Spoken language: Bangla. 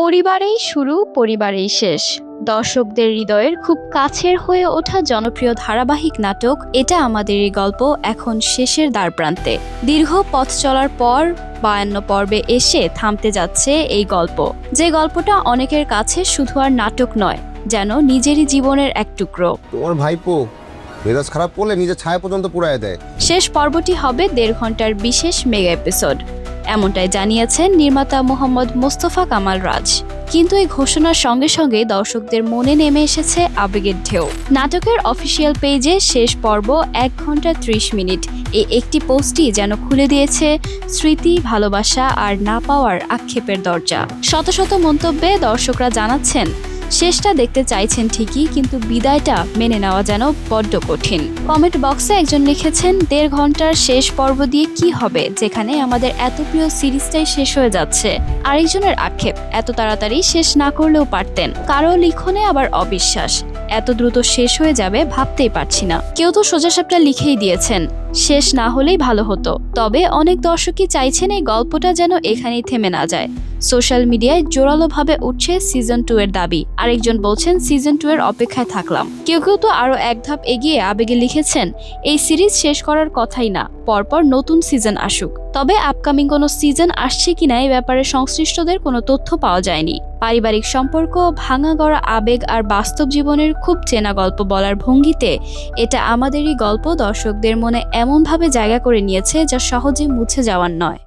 পরিবারেই শুরু, পরিবারেই শেষ। দর্শকদের হৃদয়ের খুব কাছের হয়ে ওঠা জনপ্রিয় ধারাবাহিক নাটক এটা আমাদেরই গল্প এখন শেষের দ্বারপ্রান্তে। দীর্ঘ পথ চলার পর 52 পর্বে এসে থামতে যাচ্ছে এই গল্প, যে গল্পটা অনেকের কাছে শুধু আর নাটক নয়, যেন নিজেরই জীবনের এক টুকরো। তোমার ভাইপো মেজাজ খারাপ করলে নিজের ছায়া পর্যন্ত পুড়ায় দেয়। শেষ পর্বটি হবে 1.5 ঘন্টার বিশেষ মেগা এপিসোড, এমনটাই জানিয়েছেন নির্মাতা মোহাম্মদ মোস্তফা কামাল রাজ। কিন্তু এই ঘোষণার সঙ্গে সঙ্গে দর্শকদের মনে নেমে এসেছে আবেগের ঢেউ। নাটকের অফিসিয়াল পেজে শেষ পর্ব 1 ঘন্টা 30 মিনিট, এই একটি পোস্টই যেন খুলে দিয়েছে স্মৃতি, ভালোবাসা আর না পাওয়ার আক্ষেপের দরজা। শত শত মন্তব্যে দর্শকরা জানাচ্ছেন শেষটা দেখতে চাইছেন ঠিকই, কিন্তু বিদায়টা মেনে নেওয়া যেন বড্ড কঠিন। কমেন্ট বক্সে একজন লিখেছেন, 1.5 ঘন্টার শেষ পর্ব দিয়ে কি হবে যেখানে আমাদের এত প্রিয় সিরিজটাই শেষ হয়ে যাচ্ছে। আরেকজনের আক্ষেপ, এত তাড়াতাড়ি শেষ না করলেও পারতেন। কারো লিখনে আবার অবিশ্বাস, এত দ্রুত শেষ হয়ে যাবে ভাবতেই পারছি না। কেউ তো সোজাসাপটা লিখেই দিয়েছেন শেষ না হলেই ভালো হতো। তবে অনেক দর্শকই চাইছেন এই গল্পটা যেন এখানেই থেমে না যায়। সোশ্যাল মিডিয়ায় জোরালোভাবে উঠছে সিজন 2 এর দাবি। আরেকজন বলছেন সিজন 2 এর অপেক্ষায় থাকলাম। কেউ কেউ তো আরো এক ধাপ এগিয়ে আবেগে লিখেছেন এই সিরিজ শেষ করার কথাই না, পরপর নতুন সিজন আসুক। তবে আপকামিং কোনো সিজন আসছে কিনা এই ব্যাপারে সংশ্লিষ্টদের কোনো তথ্য পাওয়া যায়নি। পারিবারিক সম্পর্ক, ভাঙা গড়া আবেগ আর বাস্তব জীবনের খুব চেনা গল্প বলার ভঙ্গিতে এটা আমাদেরই গল্প দর্শকদের মনে এমনভাবে জায়গা করে নিয়েছে যা সহজে মুছে যাওয়ার নয়।